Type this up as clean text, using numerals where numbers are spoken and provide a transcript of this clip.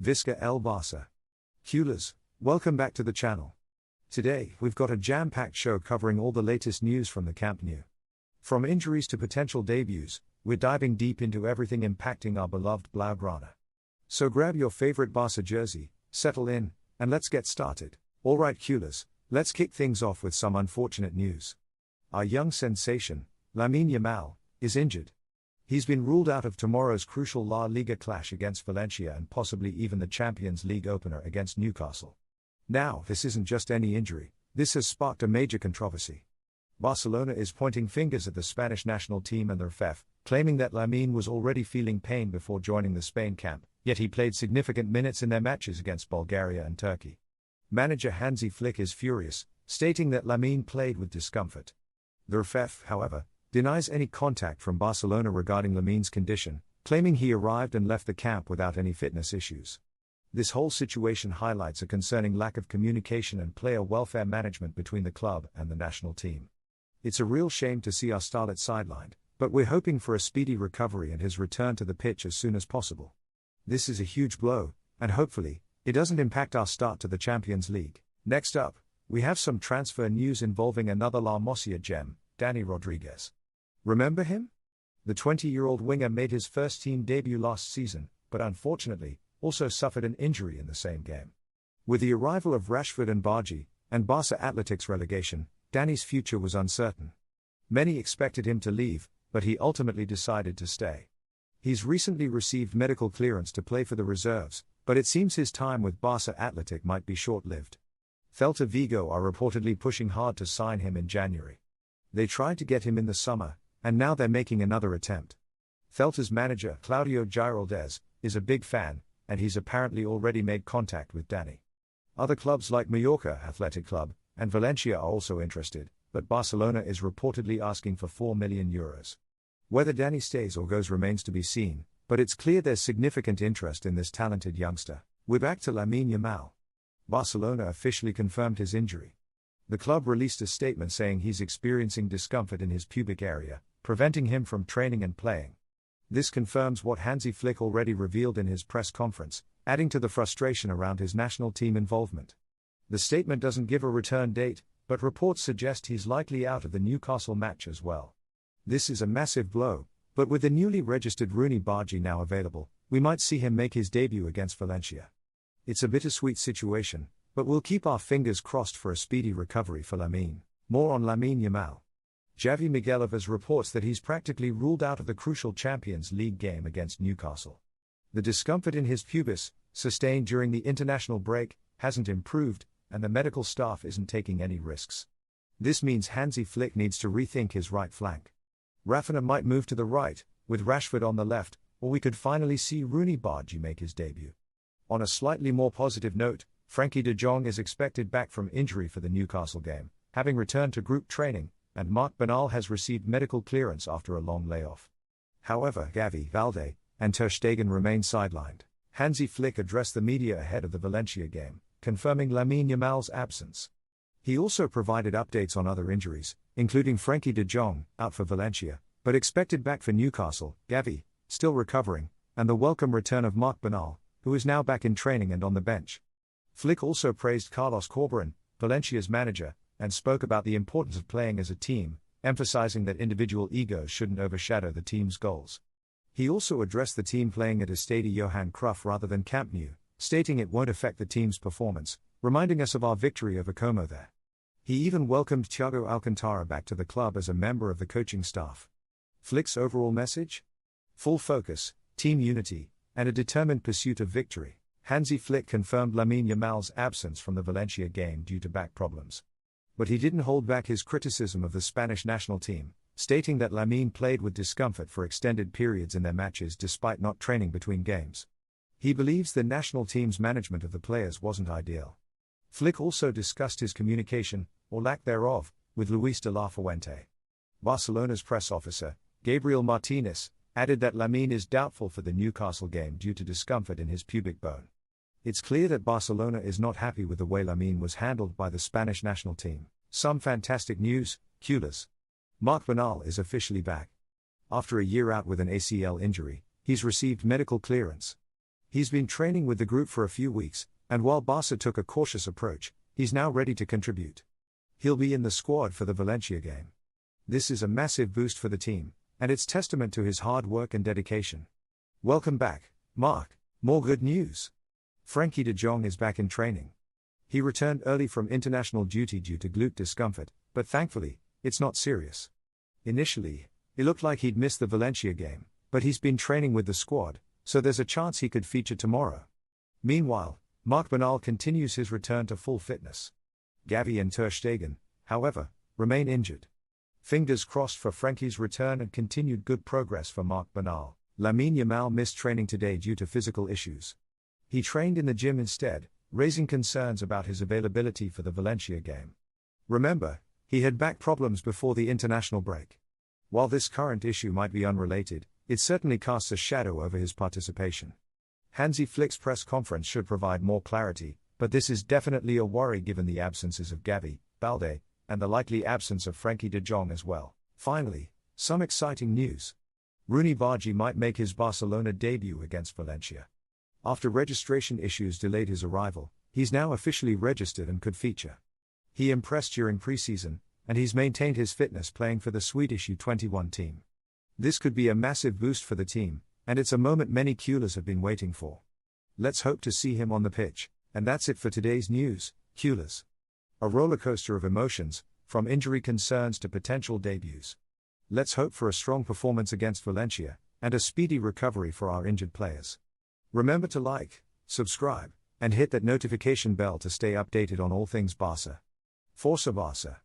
Visca el Barça. Culers, welcome back to the channel. Today, we've got a jam-packed show covering all the latest news from the Camp Nou. From injuries to potential debuts, we're diving deep into everything impacting our beloved Blaugrana. So grab your favorite Barça jersey, settle in, and let's get started. Alright Culers, let's kick things off with some unfortunate news. Our young sensation, Lamine Yamal, is injured. He's been ruled out of tomorrow's crucial La Liga clash against Valencia and possibly even the Champions League opener against Newcastle. Now, this isn't just any injury, this has sparked a major controversy. Barcelona is pointing fingers at the Spanish national team and the RFEF, claiming that Lamine was already feeling pain before joining the Spain camp, yet he played significant minutes in their matches against Bulgaria and Turkey. Manager Hansi Flick is furious, stating that Lamine played with discomfort. The RFEF, however, denies any contact from Barcelona regarding Lamine's condition, claiming he arrived and left the camp without any fitness issues. This whole situation highlights a concerning lack of communication and player welfare management between the club and the national team. It's a real shame to see our starlet sidelined, but we're hoping for a speedy recovery and his return to the pitch as soon as possible. This is a huge blow, and hopefully, it doesn't impact our start to the Champions League. Next up, we have some transfer news involving another La Masia gem, Dani Rodriguez. Remember him? The 20-year-old winger made his first team debut last season, but unfortunately, also suffered an injury in the same game. With the arrival of Rashford and Bardghji, and Barça Athletic's relegation, Dani's future was uncertain. Many expected him to leave, but he ultimately decided to stay. He's recently received medical clearance to play for the reserves, but it seems his time with Barça Athletic might be short-lived. Celta Vigo are reportedly pushing hard to sign him in January. They tried to get him in the summer, and now they're making another attempt. Celta's manager, Claudio Giraldez, is a big fan, and he's apparently already made contact with Dani. Other clubs like Mallorca Athletic Club and Valencia are also interested, but Barcelona is reportedly asking for €4 million. Whether Dani stays or goes remains to be seen, but it's clear there's significant interest in this talented youngster. We're back to Lamine Yamal. Barcelona officially confirmed his injury. The club released a statement saying he's experiencing discomfort in his pubic area, preventing him from training and playing. This confirms what Hansi Flick already revealed in his press conference, adding to the frustration around his national team involvement. The statement doesn't give a return date, but reports suggest he's likely out of the Newcastle match as well. This is a massive blow, but with the newly registered Rooney Bardghji now available, we might see him make his debut against Valencia. It's a bittersweet situation, but we'll keep our fingers crossed for a speedy recovery for Lamine. More on Lamine Yamal. Javi Miguelivas reports that he's practically ruled out of the crucial Champions League game against Newcastle. The discomfort in his pubis, sustained during the international break, hasn't improved, and the medical staff isn't taking any risks. This means Hansi Flick needs to rethink his right flank. Rafinha might move to the right, with Rashford on the left, or we could finally see Rooney Bardghji make his debut. On a slightly more positive note, Frenkie de Jong is expected back from injury for the Newcastle game, having returned to group training, and Marc Bernal has received medical clearance after a long layoff. However, Gavi, Valde, and Ter Stegen remain sidelined. Hansi Flick addressed the media ahead of the Valencia game, confirming Lamine Yamal's absence. He also provided updates on other injuries, including Frenkie de Jong, out for Valencia, but expected back for Newcastle, Gavi, still recovering, and the welcome return of Marc Bernal, who is now back in training and on the bench. Flick also praised Carlos Corberán, Valencia's manager, and spoke about the importance of playing as a team, emphasizing that individual egos shouldn't overshadow the team's goals. He also addressed the team playing at Estadio Johan Cruyff rather than Camp Nou, stating it won't affect the team's performance, reminding us of our victory over Como there. He even welcomed Thiago Alcantara back to the club as a member of the coaching staff. Flick's overall message? Full focus, team unity, and a determined pursuit of victory. Hansi Flick confirmed Lamine Yamal's absence from the Valencia game due to back problems. But he didn't hold back his criticism of the Spanish national team, stating that Lamine played with discomfort for extended periods in their matches despite not training between games. He believes the national team's management of the players wasn't ideal. Flick also discussed his communication, or lack thereof, with Luis de la Fuente. Barcelona's press officer, Gabriel Martinez, added that Lamine is doubtful for the Newcastle game due to discomfort in his pubic bone. It's clear that Barcelona is not happy with the way Lamine was handled by the Spanish national team. Some fantastic news, Culers. Marc Bernal is officially back. After a year out with an ACL injury, he's received medical clearance. He's been training with the group for a few weeks, and while Barca took a cautious approach, he's now ready to contribute. He'll be in the squad for the Valencia game. This is a massive boost for the team, and it's testament to his hard work and dedication. Welcome back, Marc. More good news. Frenkie de Jong is back in training. He returned early from international duty due to glute discomfort, but thankfully, it's not serious. Initially, it looked like he'd missed the Valencia game, but he's been training with the squad, so there's a chance he could feature tomorrow. Meanwhile, Marc Bernal continues his return to full fitness. Gavi and Ter Stegen, however, remain injured. Fingers crossed for Frenkie's return and continued good progress for Marc Bernal. Lamine Yamal missed training today due to physical issues. He trained in the gym instead, raising concerns about his availability for the Valencia game. Remember, he had back problems before the international break. While this current issue might be unrelated, it certainly casts a shadow over his participation. Hansi Flick's press conference should provide more clarity, but this is definitely a worry given the absences of Gavi, Bardghji, and the likely absence of Frenkie de Jong as well. Finally, some exciting news. Bardghji might make his Barcelona debut against Valencia. After registration issues delayed his arrival, he's now officially registered and could feature. He impressed during pre-season, and he's maintained his fitness playing for the Swedish U21 team. This could be a massive boost for the team, and it's a moment many Culers have been waiting for. Let's hope to see him on the pitch, and that's it for today's news, Culers. A rollercoaster of emotions, from injury concerns to potential debuts. Let's hope for a strong performance against Valencia, and a speedy recovery for our injured players. Remember to like, subscribe, and hit that notification bell to stay updated on all things Barca. Força Barça!